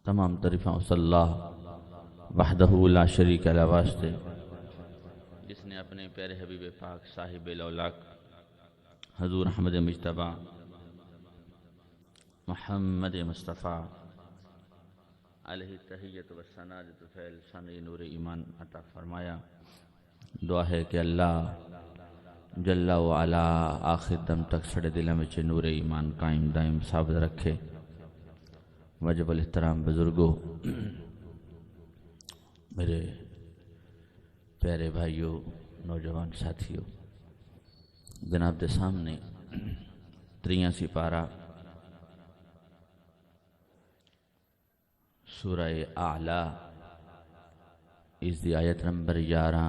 تمام تعریفاں اس اللہ وحدہ لا شریک له واسطے جس نے اپنے پیارے حبیب پاک صاحب الاولاق حضور احمد مجتبیٰ محمد مصطفیٰ علیہ تحیت و ثناء فعل ثانی نور ایمان عطا فرمایا۔ دعا ہے کہ اللہ جل وعلا آخر دم تک سڑے دلوں میں نور ایمان قائم دائم ثابت رکھے۔ واجب الاحترام بزرگوں، میرے پیارے بھائیوں، نوجوان ساتھیوں، جناب دے سامنے 83 پارہ سورہ اعلیٰ اس دی آیت نمبر 11،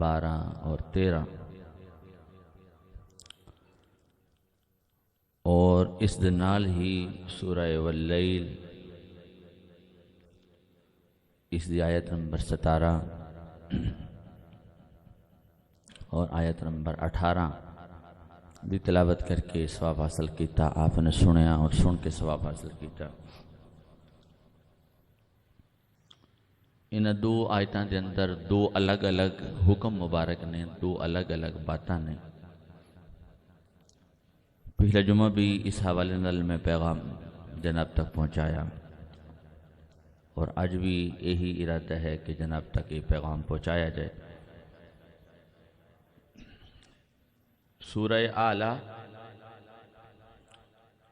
12 اور 13 اور اس دے نال ہی سورہ واللیل اس دی آیت نمبر 17 اور آیت نمبر 18 دی تلاوت کر کے ثواب حاصل کیتا۔ آپ نے سنیا اور سن کے ثواب حاصل کیتا۔ ان دو آیتاں دے اندر دو الگ الگ حکم مبارک نے، دو الگ الگ باتاں نے۔ پچھلا جمعہ بھی اس حوالے نال میں پیغام جناب تک پہنچایا اور آج بھی یہی ارادہ ہے کہ جناب تک یہ پیغام پہنچایا جائے۔ سورہ اعلیٰ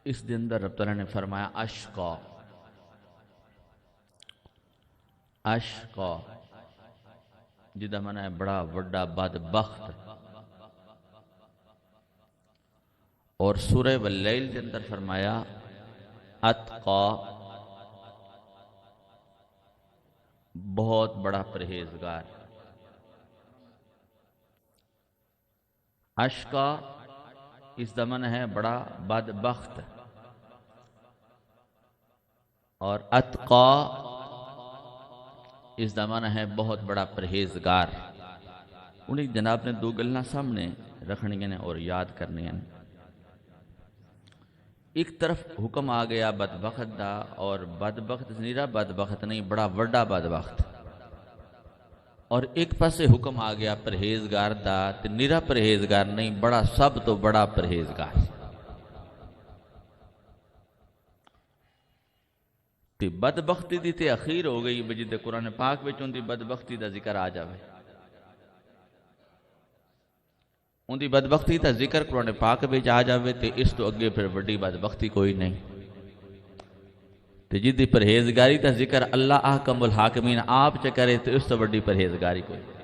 اس دن اندر رب تعالیٰ نے فرمایا اشقا، اشقا جدا معنی ہے بڑا وڈا بدبخت، اور سورہ واللیل کے اندر فرمایا اتقا، بہت بڑا پرہیزگار۔ اشقا اس دمن ہے بڑا بدبخت، اور اتقا اس دمن ہے بہت بڑا پرہیزگار۔ انہیں جناب نے دو گلنا سامنے رکھنی ہیں اور یاد کرنی ہیں۔ ایک طرف حکم آ گیا بدبخت دا، اور بدبخت نیرا بدبخت نہیں، بڑا وڈا بدبخت، اور ایک پاسے حکم آ گیا پرہیزگار دا، تے نیرا پرہیزگار نہیں، بڑا سب تو بڑا پرہیزگار۔ تے بدبختی دی تے اخیر ہو گئی بجید قرآن پاک میں چون دی بدبختی دا ذکر آ جاوے، ان دی بدبختی تا ذکر قرآن پاک میں آ جاوے تے اس تو اگے پھر بڑی بدبختی کوئی نہیں۔ تے جی دی پرہیزگاری تا ذکر اللہ احکم الحاکمین آپ چا کرے تے اس تو بڑی پرہیزگاری کوئی نہیں۔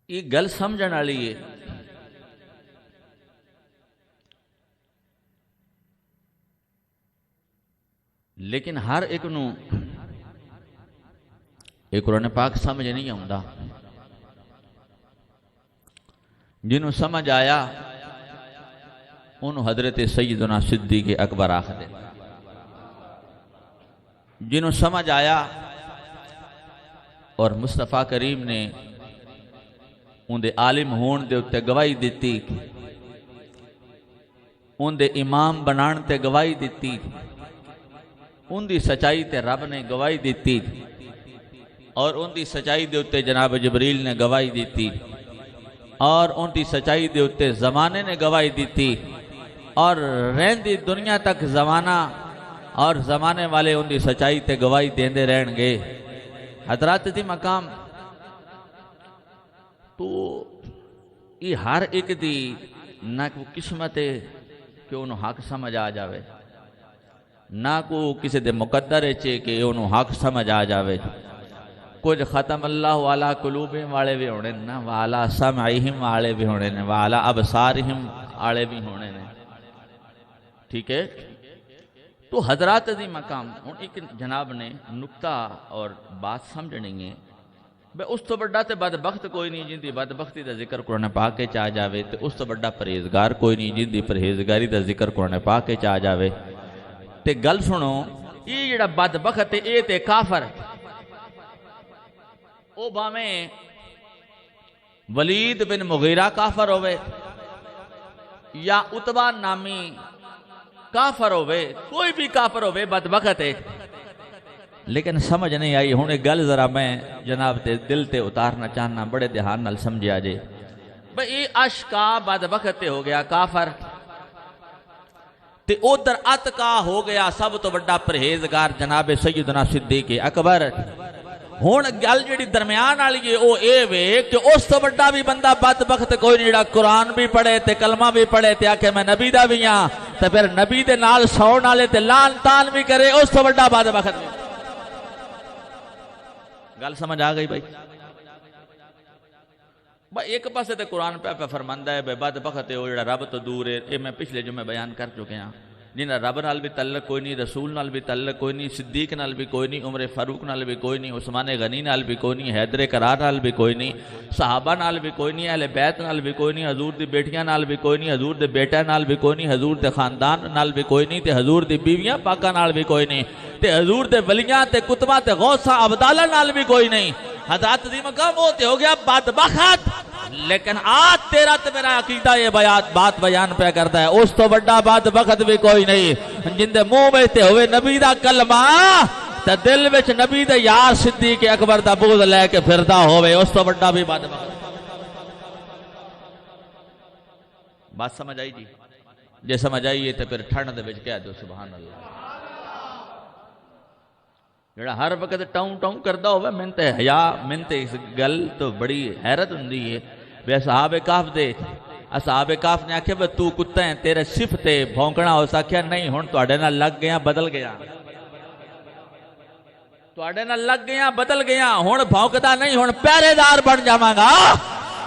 یہ گل سمجھن والی ہے۔ لیکن ہر ایک نو یہ قرآن پاک سمجھ نہیں آتا۔ جنہوں سمجھ آیا انہوں حضرت سیدنا صدیق اکبر آخر دے، جنہوں سمجھ آیا اور مصطفیٰ کریم نے ان دے عالم ہون دے اتے گواہی دیتی، ان دے امام بنان تے گواہی دیتی، ان دی سچائی تے رب نے گواہی دیتی، اور ان دی سچائی دے اتے جناب جبریل نے گواہی دیتی، اور ان دی سچائی دے اتے زمانے نے گواہی دیتی، اور رہن دی دنیا تک زمانہ اور زمانے والے ان دی سچائی تے گواہی دیندے رہن گے۔ حضرات دی مقام تو یہ ہر ایک دی نہ کو قسمت ہے کہ انہوں حق سمجھ آ جاوے، نہ کو کسی دے مقدر ہے کہ انہوں حق سمجھ آ جاوے۔ کچھ ختم اللہ والا قلوبہم والے بھی ہونے نا، والا سمعہم والے بھی ہونے نے، والا ابصارہم والے بھی ہونے نے، ٹھیک ہے۔ تو حضرات دی مقام ایک جناب نے نکتہ اور بات سمجھنی ہے، بے اس تو بڑا تے بدبخت کوئی نہیں جن دی بدبختی دا ذکر قرآن پاک کے چاہ جاوے، تے اس تو بڑا پرہیزگار کوئی نہیں جن دی پرہیزگاری دا ذکر قرآن پاک کے چاہ جاوے۔ تے گل سنو، یہ جڑا بدبخت ہے اے تے کافر، او باویں ولید بن مغیرہ کافر ہوئے یا عتبہ نامی کافر ہوئے کوئی بھی کافر ہوئے بدبخت ہے لیکن سمجھ نہیں آئی ہوں گل ذرا میں جناب تے دل تے اتارنا چاہنا بڑے دھیان نال سمجھا جے بھئی یہ اشکا بدبخت ہو گیا کافر تے ادھر اتقا ہو گیا سب تو بڑا پرہیزگار جناب سیدنا صدیق اکبر ہون گل جڑی درمیان والی ہے او اے وے کہ اس تو بڑا بھی بندہ بدبخت کوئی نہیں جڑا قرآن بھی پڑھے تے کلمہ بھی پڑھے تے آکھے میں نبی دا بھی ہاں تے پھر نبی دے نال سون والے تے لان تان بھی کرے اس تو بڑا بدبخت بھی گل سمجھ آ گئی بھائی ایک پاسے تے قرآن پہ فرماندا ہے بے بدبخت ہے او جڑا رب تو دور ہے یہ میں پچھلے جمعے بیان کر چکے ہاں جنہ رب نال بھی تعلق کوئی نہیں رسول نال بھی تعلق کوئی نہیں صدیق نال بھی کوئی نہیں عمر فاروق نال بھی کوئی نہیں عثمان غنی نال بھی کوئی نہیں حیدر کرار نال بھی کوئی نہیں صحابہ نال بھی کوئی نہیں اہل بیت نال بھی کوئی نہیں حضور دی بیٹیاں نال بھی کوئی نہیں حضور دے بیٹا نال بھی کوئی نہیں حضور دے خاندان نال بھی کوئی نہیں تے حضور دی بیویاں پاکاں نال بھی کوئی نہیں تے حضور دے ولیاں تے کتباں تے غوثاں ابدالاں نال بھی کوئی نہیں حضرت دی مقام ہوتے ہو گیا بدبخت لیکن آج تیرا تے میرا عقیدہ یہ بات بیان پہ کرتا ہے اس تو بڑا بدبخت بھی کوئی نہیں جن دے منہ میں تے ہوئے نبی دا کلمہ تے دل وچ نبی دے یار صدیق اکبر دا بغض لے کے پھردا ہوئے اس تو بڑا بھی بدبخت بات سمجھ آئی جی جے سمجھ آئیے تے پھر ٹھنڈ دے وچ کہہ دو سبحان اللہ جڑا ہر وقت ٹاؤں ٹاؤں کردا ہوئے من تے حیا من تے اس گل تو بڑی حیرت ہوندی ہے بے اصحاب کہف دے اصحاب کہف نے آکھے تو کتا ہے تیرے صفت بھونکنا ہو سکیا نہیں ہن تواڈے نال لگ گیا بدل گیا تواڈے نال لگ گیا بدل گیا ہن بھونکدا نہیں ہن پہرے دار بن جاواں گا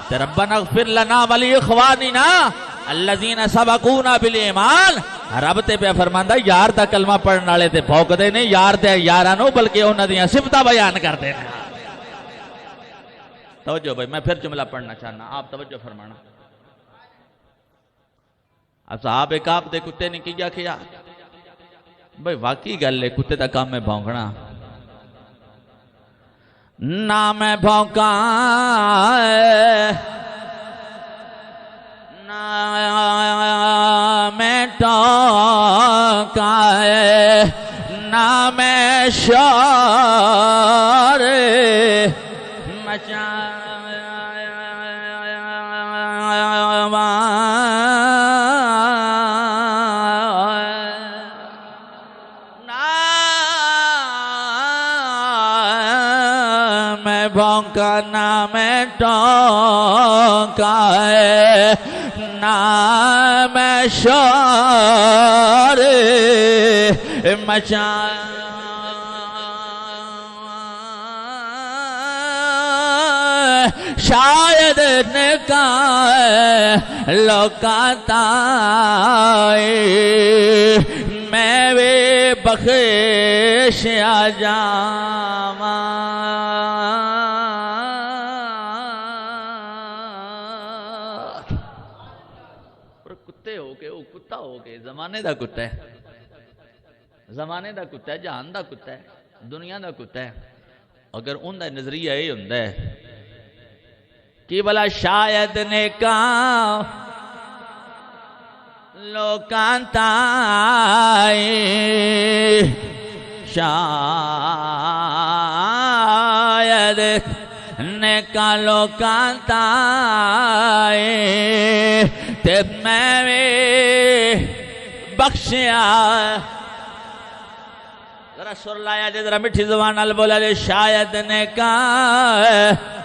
تے ربنا اغفر لنا ولی اخواننا الذین سبقونا بالایمان رب تے پہ فرماندا یار دا کلمہ پڑھن والے تے بھونکدے نہیں یار تے یاراں نو بلکہ انہاں دیاں صفتاں بیان کردے نے توجہ بھائی میں پھر جملہ پڑھنا چاہنا آپ توجہ فرمانا اصحاب کہف دے کتے نے کیا کیا بھائی واقعی گل ہے کتے دا کام میں بھونکنا نہ میں بھونکاں میں ٹوکاں نہ میں شور مچاواں نہ میں بھونکاں نہ میں ٹوکاں نہ میں شور مچاواں شاید نکاح لوکاں تائیں میں بھی بخش آ جاواں کتے ہو کے وہ کتا ہو کے زمانے دا کتا ہے زمانے دا کتا ہے جہان دا کتا ہے دنیا دا کتا ہے اگر ان دا نظریہ یہ ہوندا ہے کہ بلا شاید نکاح لوکاں تائیں شاید نکاح لوکاں تائیں تے میں بھی بخشیا ذرا سر لایا جے ذرا مٹھی زبان نال بولا جے شاید نکاح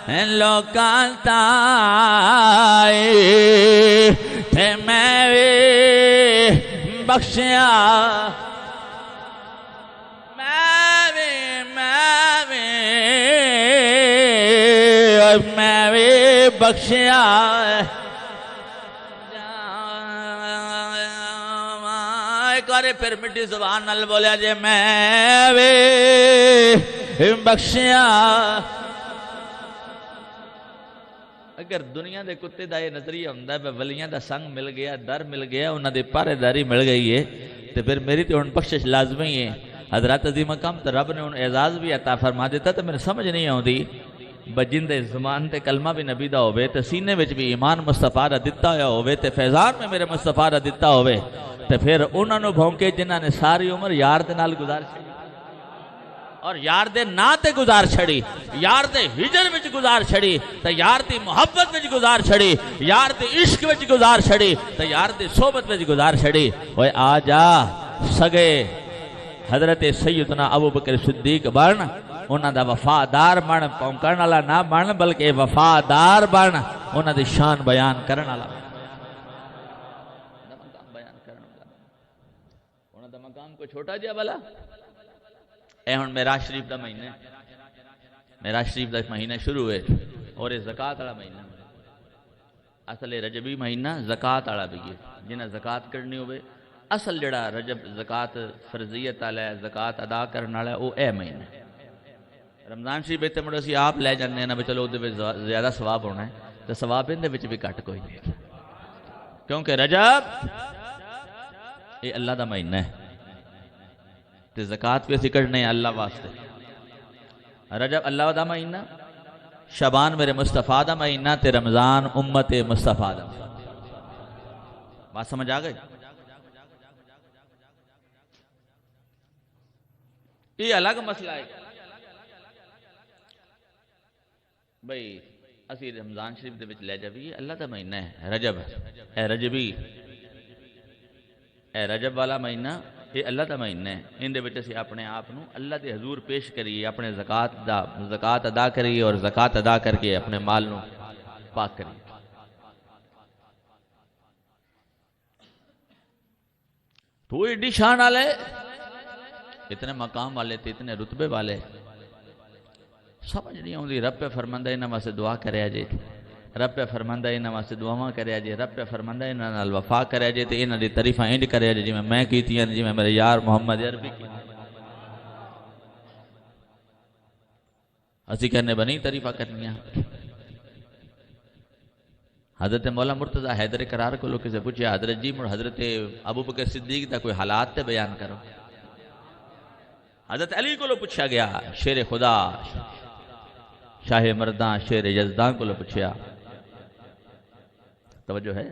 لوکاں تائیں تے میں بھی بخشیا میں بھی بخشیا ایک بار پھر مٹی زبان نال بولیا جے میں بھی بخشیا اگر دنیا دے کتے دا یہ نظریہ ہوندا ہے ولیاں دا سنگ مل گیا در مل گیا انہاں دی پہرے داری مل گئی ہے تے پھر میری تے ہن بخشش لازمی ہے حضرات عظیم مقام تے رب نے ان اعزاز بھی عطا فرما دیتا تے میرے سمجھ نہیں آوندی بجن دے زمان تے کلمہ بھی نبی دا ہوئے تے سینے وچ بھی ایمان مصطفیٰ دا دتا ہویا ہوئے تے فیضان میں میرے مصطفیٰ دا دتا ہوئے تے پھر انہاں نو بھونکے جنہاں نے ساری عمر یار دے نال گزار چھڑی اور یار دے نا تے گزار چھڑی، یار دے ہجر وچ گزار چھڑی تے یار دی محبت وچ گزار چھڑی، یار دے عشق وچ گزار چھڑی تے یار دی صحبت وچ گزار چھڑی۔ اوے آ جا سگے حضرت سیدنا ابو بکر صدیق بن، انہاں دا وفادار بن، پونکن والا نہ بن بلکہ وفادار بن، انہاں دی شان بیان کرن والا انہاں دا مقام کو چھوٹا جیا بلا۔ اے ہن معراج شریف دا مہینہ، معراج شریف دا مہینہ شروع ہوئے اور یہ زکات والا مہینہ، اصل رجبی مہینہ زکات والا بھی ہے، جنہیں زکات کرنی ہوئے اصل جڑا رجب زکات فرضیت والا ہے، زکات ادا کرنے والا ہے، وہ اے مہینہ۔ رمضان شریف تے مڑ اسی آپ لے جانے نا، چلو دے وچ زیادہ ثواب ہونا ہے تے ثواب ان دے وچ بھی گھٹ کوئی نہیں، کیونکہ رجب یہ اللہ دا مہینہ ہے تے زکات بھی اسی کڈنے اللہ واسطے۔ رجب اللہ دا مہینہ، شعبان میرے مصطفیٰ دا مہینہ تے رمضان امت مصطفیٰ دا۔ بات سمجھ آ گئی؟ یہ الگ مسئلہ ہے بھئی اسی رمضان شریف دے وچ لے جاوی اللہ دا مہینہ ہے رجب، اے رجبی، اے رجب والا مہینہ یہ اللہ دا مہینہ ہے، ان دے وچ اسی اپنے آپ نو اللہ دے حضور پیش کریے، اپنے زکات ادا کریے اور زکات ادا کر کے اپنے مال نو پاک کریے۔ تو ایڈی شان والے، اتنے مقام والے تھے، اتنے رتبے والے، سمجھ نہیں آؤں دی۔ رب پہ فرماندہ انہاں واسطے دعا کریا جے، رب پہ فرماندہ انہاں واسطے دعاواں کریا جے، رب پہ فرماندہ انہاں نال وفا کریا جے تے انہاں دی تعریفاں انج کریا جے جویں میں کیتیاں، جویں میرے یار محمد عربی کی۔ اسی کہنے بنی تعریفاں کرنیاں۔ حضرت مولا مرتضی حیدر قرار کو لوگ کسے پوچھے حضرت جی مڑ حضرت ابو بکر صدیق دا کوئی حالات تے بیان کرو۔ حضرت علی کو لو پوچھا گیا، شیر خدا، شاہ مردان، شیر یزدان کو لو پوچھا، توجہ ہے؟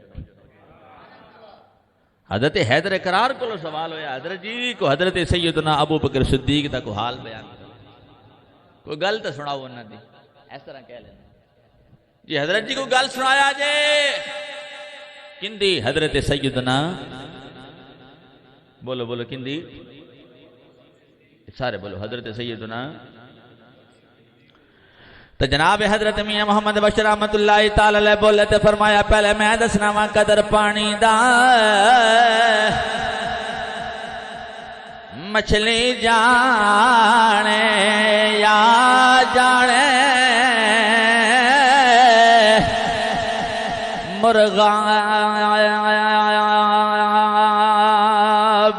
حضرت حیدر قرار کو لو سوال ہویا، حضرت جی کو حضرت سیدنا ابو بکر صدیق دا کو حال بیان کرو، کوئی گل تو سناؤ انہاں دی، اس طرح کہہ لینا جی حضرت جی کو گل سنایا جے کندی؟ حضرت سیدنا، بولو بولو کندی؟ سارے بولو حضرت سیدنا۔ تو جناب حضرت میاں محمد بشر رحمت اللہ تعالی علیہ بولے تے فرمایا پہلے میں دسنا وا قدر پانی دا، مچھلی جانے یا جانے مرغا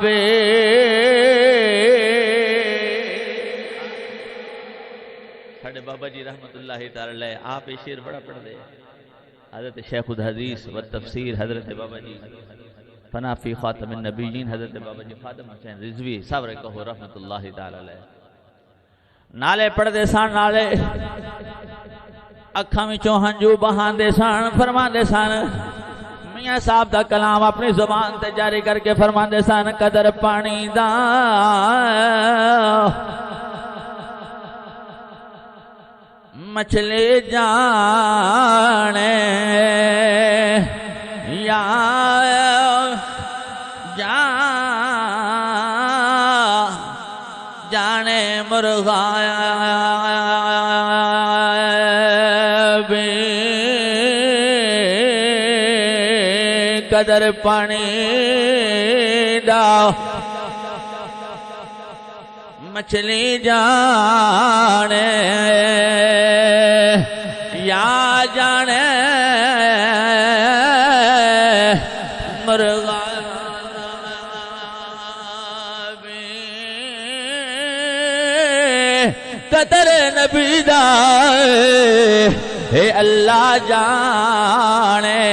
بے۔ ساڑھے بابا جی رحمت اللہ تعالی علیہ آپ یہ شعر بڑا پڑھ دے، حضرت شیخ الحدیث و تفسیر حضرت بابا جی فنا فی خاتم النبیین حضرت بابا جی خادم حسین رضوی صاحب کہو رحمت اللہ تعالی علیہ نالے پڑھ دے سان، نالے اکھاں وچوں ہنجو بہان دے سان، فرما دے سان میاں صاحب دا کلام اپنی زبان تے جاری کر کے فرما دے سان قدر پانی دا، مچھلی جانے یا جانے مرغا بے قدر پانی دا، مچھلی جانے یا جانے مرغا بے قدر نبی دا اے اللہ جانے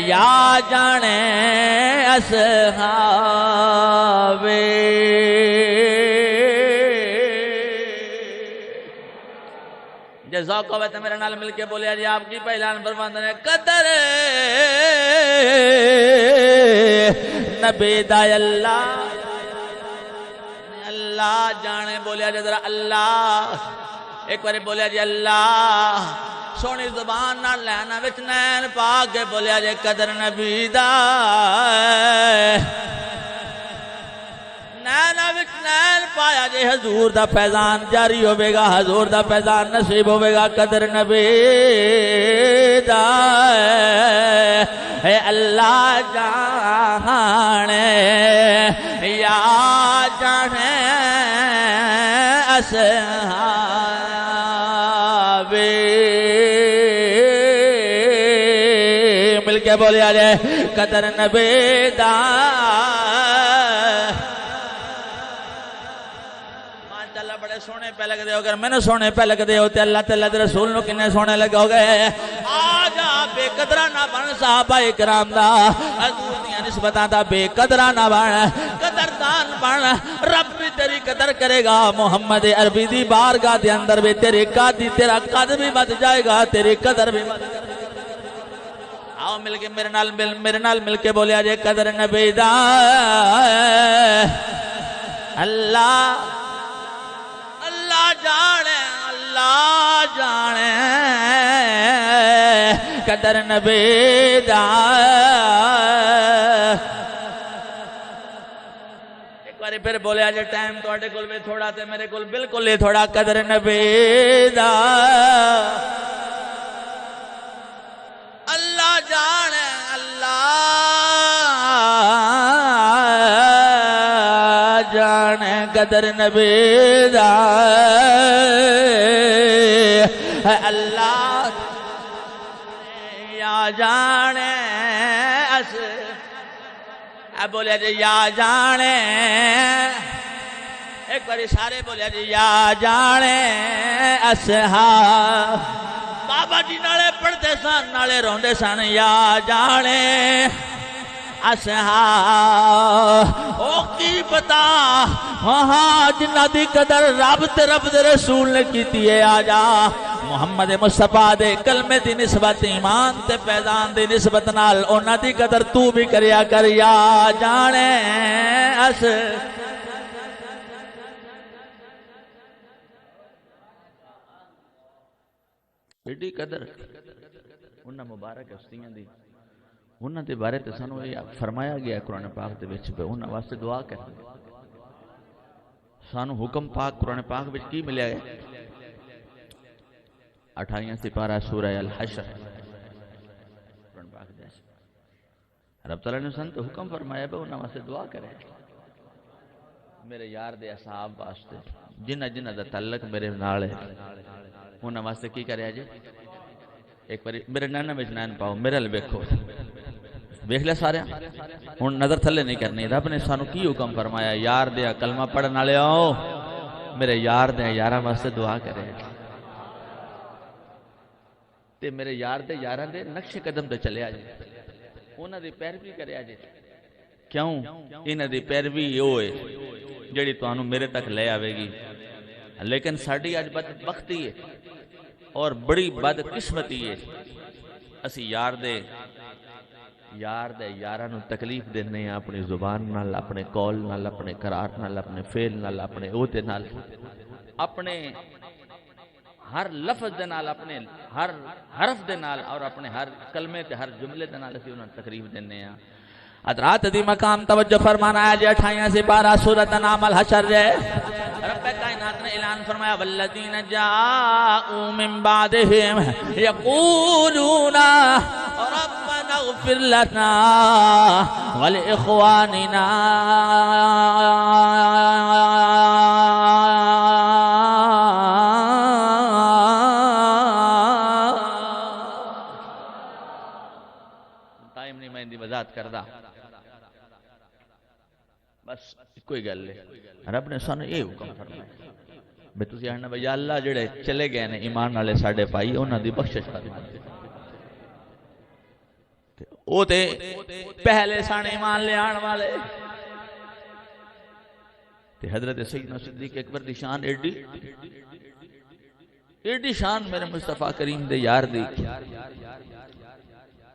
یا جانے اصحاب۔ ذوق ہوئے تو میرے نال مل کے بولیا جی آپ کی پہلان فرماندے نے قدر نبی دا اللہ اللہ جانے بولیا جی ذرا اللہ ایک بار بولیا جی اللہ سونی زبان نہ لینا وچ نین پا کے بولیا جی قدر نبی دا نینا وچ نین پایا جی حضور دا فیضان جاری ہوئے گا حضور دا فیضان نصیب ہوئے گا قدر نبی دا اے اللہ جانے یا جانے اصحابی مل کے بولیا جائے قدر نبی دا ماشاءاللہ بڑے سونے پہ لگ دے ہو اگر میں نے سونے پہ لگ دے ہوتے اللہ تعالیٰ دے رسول نو کنے سونے لگا ہو گئے آجا بے قدرہ نہ بن صحابہ اکرام دا حضور دیاں نسبتاں دا بے قدرہ نہ بن قدردان بن رب بھی تیری قدر کرے گا محمد عربی دی بارگاہ دے اندر بھی تیری قادی تیرا قد بھی بد جائے گا تیری قدر بھی بد آؤ مل کے میرے نال مل کے بولیا جے قدر نبی دا اللہ اللہ جانے قدر نبی دا ایک باری پھر بولیا جے ٹائم توڑے کل بھی تھوڑا تے میرے کل بالکل ہی تھوڑا قدر نبی دا اللہ جانے اللہ جانے قدر نبی دا اللہ یا جانے بولیا جی یا جانے ایک باری سارے بولیا جی یا جانے اصحاب بابا جی نالے پڑھتے سن نالے روندے سن یا جانے اصحاب او کی پتا ہاں جنہ دی قدر رب تے رسول نے کیتی ہے آجا محمد مصطفیٰ دے کلمے دی نسبت ایمان تے فیضان دی نسبت نال اونا دی قدر تو بھی کریا کر یا جانے اس ایڈی قدر انہاں مبارک ہستیاں دی انہاں دے بارے تے سانو فرمایا گیا قرآن پاک دے وچ پہ انہاں واسطے دعا کر سانو حکم پاک قرآن پاک وچ کی ملیا ہے 28 سپارہ سورہ الحشر قرآن پاک دے رب تعالیٰ نے سن تو حکم فرمایا بے انہاں واسطے دعا کرے میرے یار دے اصحاب واسطے جنہ جنہ دا تعلق میرے نال ہے انہاں واسطے کی کرے جی ایک بار میرے نانا وچ نین پاؤ میرے لے ویکھو ویکھ لے سارے ہن نظر تھلے نہیں کرنی رب نے سانو کی حکم فرمایا یار دے کلمہ پڑھن والے آؤ میرے یار دے یاراں واسطے دعا کرے تے میرے یار دے یاراں دے نقش قدم تے چلے آ جے انہاں دی پیروی کرے آ جے کیوں انہاں دی پیروی اوے جڑی تانوں میرے تک لے آوے گی لیکن ساڈی اج بدبختی ہے اور بڑی بدقسمتی ہے اسی یار دے یاراں نوں تکلیف دینے ہیں اپنی زبان نال اپنے قول نال اپنے قرار نال اپنے فعل نال اپنے عہدے نال اپنے ہر لفظ دے نال اپنے ہر حرف دے نال اور اپنے ہر کلمے تے ہر جملے دے نال اسی انہاں نوں تکلیف دینے ہیں حضرات دی مقام توجہ فرمانا ہے جی 28 سے 12 سورۃ نام الحشر ہے رب کائنات نے اعلان فرمایا والذین جاءوا من بعدهم یقولون ربنا اغفر لنا ولاخواننا ٹائم نہیں میں دی وضاحت کردا بس کوئی گل ہے رب نے سانو یہ حکم فرمایا بے تسی آنا بھئی یا اللہ جڑے چلے گئے نے ایمان والے ساڈے بھائی انہاں دی بخشش فرما او تے پہلے سان ایمان لے آن والے تے حضرت سیدنا صدیق اکبر دی شان ایڈی شان میرے مصطفیٰ کریم دے یار دی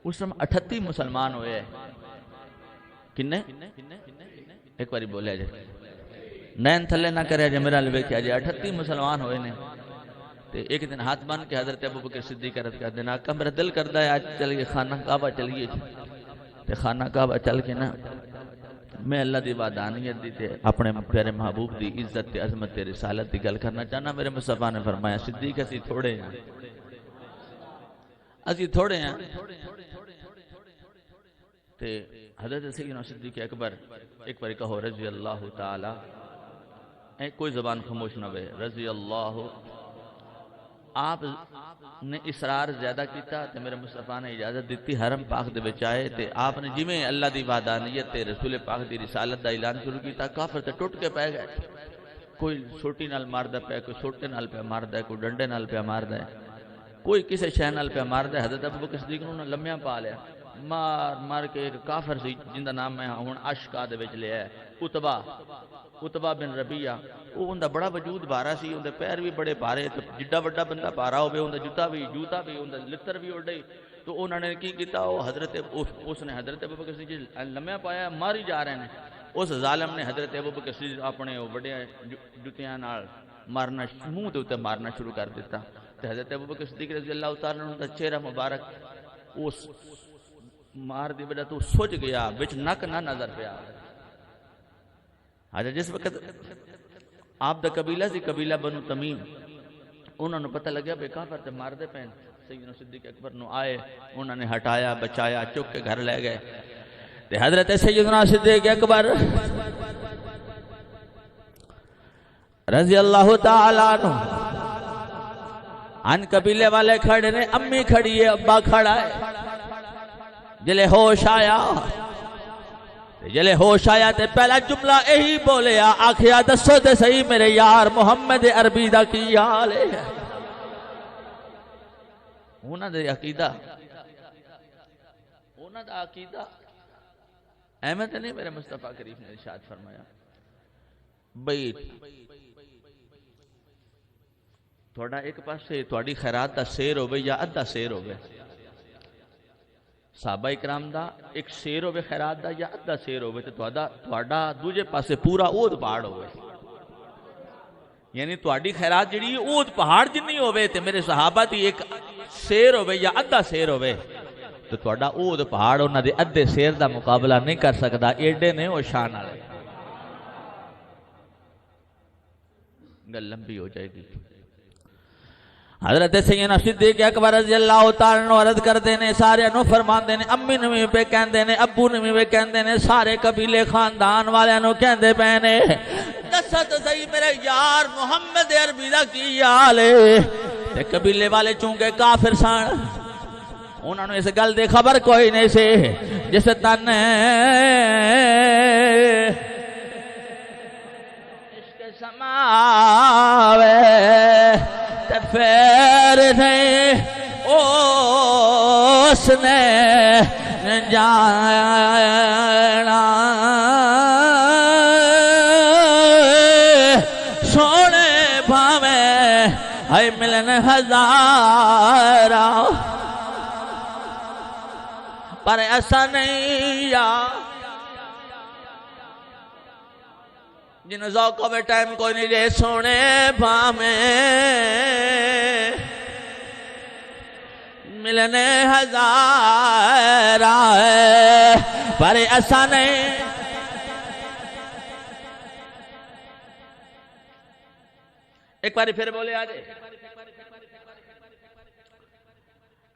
اس میں 38 مسلمان ہوئے کنے ایک باری بولیا جائے نین تھلے نہ کرے جے میرا لوے کیا جائے 38 مسلمان ہوئے نے تے ایک دن ہاتھ بان کے حضرت ابوبکر صدیق رضی اللہ عنہ آقا میرا دل کردا ہے آج چلیے خانہ کعبہ چلیے تے خانہ کعبہ چل کے نا میں اللہ دی وحدانیت دی تے اپنے پیارے محبوب دی عزت تے عظمت تے رسالت دی گل کرنا چاہنا میرے مصطفیٰ نے فرمایا صدیق اسی تھوڑے ہیں اسی تھوڑے ہیں تے حضرت سیدنا صدیق اکبر ایک بار کہو رضی اللہ تعالی کوئی زبان خاموش نہ ہوئے رضی اللہ آپ نے اسرار زیادہ کیتا تے میرے مصطفیٰ نے اجازت دیتی حرم پاک دے وچ آئے تے آپ نے جویں اللہ دی وحدانیت تے رسول پاک دی رسالت دا اعلان شروع کیتا کافر تے ٹوٹ کے پے گئے کوئی چھوٹی نال ماردا پیا کوئی چھوٹے نال پیا ماردا ہے کوئی ڈنڈے نال پیا ماردا ہے کوئی کسے شے نال پیا ماردا ہے حضرت ابوبکر صدیق نے لمیا پا لیا مار مار کے ایک کافر سی جن دا نام میں ہن اشکا دے وچ لیا ہے اتبا بن ربیہ وہ اندہ بڑا وجود بارا سی اندہ پیر بھی بڑے بارے تو جڈا بڑا بندہ بارا ہوئے اندہ جوتا بھی اندہ لتر بھی اڑے تو انہوں نے کی کیتا اس نے حضرت ابوبکر صدیق لمحہ پایا ماری جا رہے ہیں اس ظالم نے حضرت ابوبکر صدیق اپنے بڑے جوتیاں نال مارنا منہ دے اوتے مارنا شروع کر دیتا تو حضرت ابوبکر صدیق رضی اللہ تعالیٰ عنہ دا چہرہ مبارک اس مار دی وجہ تو سوچ گیا وچ نک نہ نظر پہ آ جس وقت آپ دا قبیلہ سی قبیلہ بنو تمیم انہوں نے پتہ لگیا بے کافر تے مار دے پین سیدنا صدیق اکبر نو آئے انہوں نے ہٹایا بچایا چک کے گھر لے گئے تے حضرت سیدنا صدیق اکبر رضی اللہ تعالیٰ عنہ ان قبیلے والے کھڑے نے امی کھڑی ہے ابا کھڑا ہے جلے ہوش آیا تے پہلا جملہ یہی بولیا آکھیا دسو تے صحیح میرے یار محمد عربی دا کی حال ہے انہاں دا عقیدہ احمد نہیں میرے مصطفیٰ کریم نے ارشاد فرمایا بھئی تھوڑا ایک پاسے تھوڑی خیرات دا سیر ہوئے یا ادھا سیر ہوئے صحابہ اکرام دا ایک سیر ہوئے خیرات دا یا ادھا سیر ہوئے تو تھوڑا دوجے پاسے پورا اود پہاڑ ہوئے یعنی تھوڑی خیرات جڑی اود پہاڑ جنی ہوئے تے میرے صحابہ دی ایک سیر ہوئے یا ادھا سیر ہوئے تو تھوڑا اود پہاڑ انہاں دے ادھے سیر دا مقابلہ نہیں کر سکتا ایڈے نے وہ شان آلے گل لمبی ہو جائے گی حضرت سیدنا صدیق اکبر رضی اللہ تعالیٰ عنہ عرض کر دینے سارے انہوں فرمان دینے امی نمی پہ کہن دینے ابو نمی پہ کہن دینے سارے قبیلے خاندان والے انہوں کہن دے پہنے دست صحیح میرے یار محمد عربی دا کی آلے تے قبیلے والے چونکہ کافر سان انہوں نے اس گل دے خبر کوئی نہیں سے جس تن عشق سماوے پھر نہیں اس نے جانا سونے بھاویں ہے ملن ہزارہ پر ایسا نہیں یا جن ذوقوں میں ٹائم کوئی نہیں دے سونے بھامیں ملنے ہزارہ ہے پر ایسا نہیں ایک باری پھر بولے آجے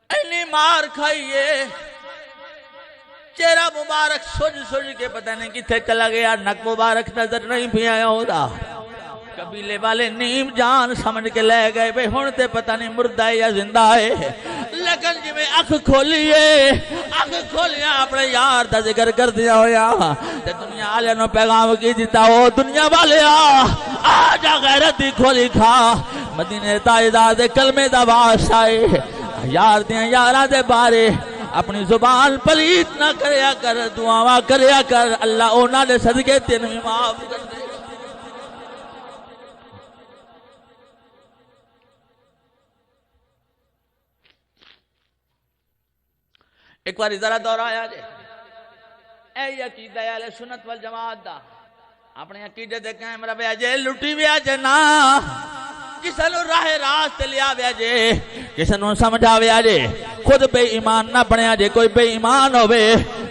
اینی مار کھائیے چہرہ مبارک سوج کے پتہ نہیں کتھے چلا گیا نک مبارک نظر نہیں بھی آیا ہوتا قبیلے والے نیم جان سمجھ کے لے گئے بے ہون تے پتہ نہیں مردہ ہے یا زندہ ہے لیکن جی میں اکھ کھولیاں اپنے یار دا ذکر کر دیا ہویا تے دنیا آلے نو پیغام کی دیتا ہو دنیا والے آجا غیرت دی کھولی کھا مدینہ تاجدار دے کلمے دا باس آئے یار دیاں یارہ دے بارے اپنی زبان پلیت نہ کریا کر دعاواں کریا کر اللہ اونا دے صدقے تین میں معاف کر دے ایک بار ذرا دور آیا جے اے عقیدہ اہل سنت والجماعت دا اپنے عقیدے دے قائم رہے جے لٹی ویا جے نا کسے نو راہ راست لیا ویا جے کسے نو سمجھا ویا جے خود بے ایمان نہ بنیا جے کوئی بے ایمان ہوئے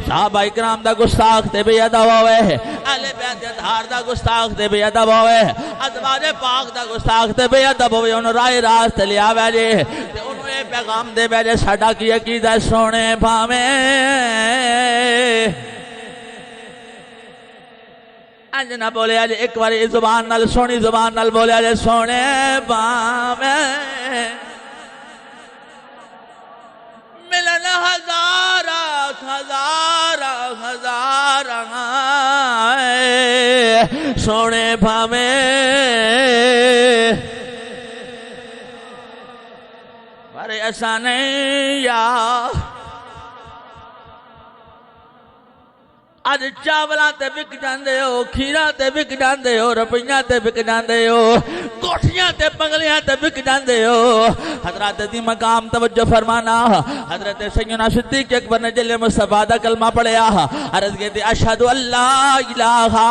صحابہ اکرام دا گستاخ تے بے ادب ہوئے اہل بیت اطہار دا گستاخ تے بے ادب ہوئے ازواج پاک دا گستاخ تے بے ادب ہوئے انہوں راہ راست لیا ویا جے تے انہوں یہ پیغام دے ویا جے ساڈا کی عقیدہ سونے بھاویں انج نہ بولے آج ایک باری زبان نال سونی زبان نال بولے آج سونے بامیں ملن ہزارہ ہزارہ ہزارہ سونے بامیں بارے ایسا نہیں یا آج چاولاں تے بک جاندے ہو کھیراں تے بک جاندے ہو روپیاں تے بک جاندے ہو کوٹھیاں تے بنگلیاں تے بک جاندے ہو حضرات دی مقام توجہ فرمانا حضرت سیدنا صدیق اکبر نے جل مصطفیٰ دا کلمہ پڑھیا عرض کہتے اشہد ان لا الہ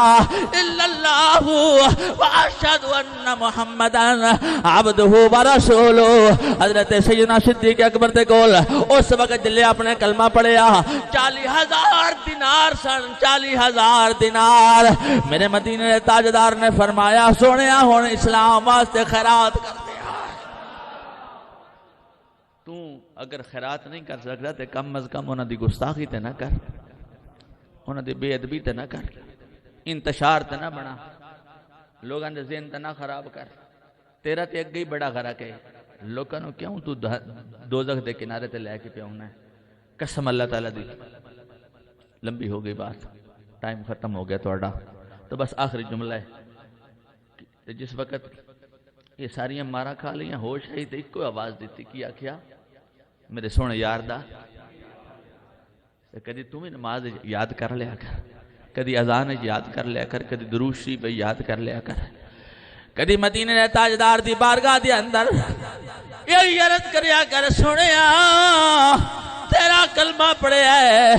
الا اللہ و اشہد ان محمدن عبدہ و رسولہ حضرت سیدنا صدیق اکبر تے کول اس وقت جلے اپنے کلمہ پڑھیا 40,000 دینار سن 40,000 دینار میرے مدینے تاجدار نے فرمایا سونیا ہون اسلام واسطے خیرات کر دیا تو اگر خیرات نہیں کر سکتا تے کم از کم انہاں دی گستاخی تے نہ کر انہاں دی بے ادبی تے نہ کر انتشار تے نہ بنا لوگاں دے ذہن تے نہ خراب کر تیرا تے اگے ہی بڑا غرق ہے لوگاں نو کیوں تو دوزخ دے کنارے تے لے کے پیا ہونا ہے قسم اللہ تعالی دی لمبی ہو گئی بات ٹائم ختم ہو گیا توڑا تو بس آخری جملہ ہے جس وقت یہ ساریاں مارا کھا لیاں ہوش ہے تو ایک کو آواز دیتی کیا کیا میرے سونے یار دا کدی تمہیں نماز یاد کر لیا کر کدی اذان یاد کر لیا کر کدی درود شریف یاد کر لیا کر کدی مدینے تاجدار دی بارگاہ دی اندر یہ عرض کریا کر سنیا تیرا کلمہ پڑھے ہے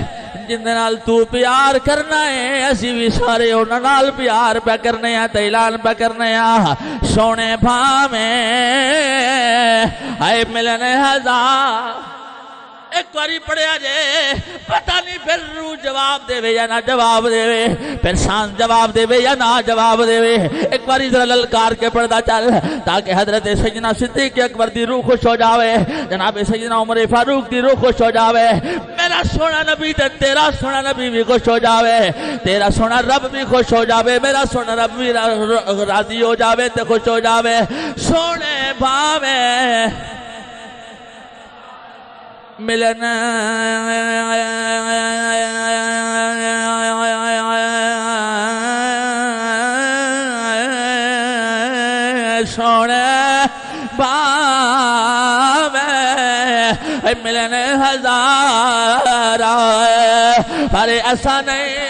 جن نال تو پیار کرنا ہے اسی بھی سارے انہاں نال پیار پہ کرنے ہیں تے اعلان پہ کرنے ہیں سونے بھاویں اے ملن ہزار ایک باری پڑھیا جے پتہ نہیں پھر روح جواب دے وے یا نہ جواب دے وے پھر سانس جواب دے وے یا نہ جواب دے وے ایک باری ذرا للکار کے پڑھدا چل تاکہ حضرت سیدنا صدیق اکبر دی روح خوش ہو جاوے جناب سیدنا عمر فاروق دی روح خوش ہو جاوے میرا سونا نبی تے تیرا سونا نبی بھی خوش ہو جاوے تیرا سونا رب بھی خوش ہو جاوے میرا سونا رب بھی راضی ہو جاوے تے خوش ہو جاوے سونے بھاویں ملن سونے بھاویں ملن ہزار پر ایسا نہیں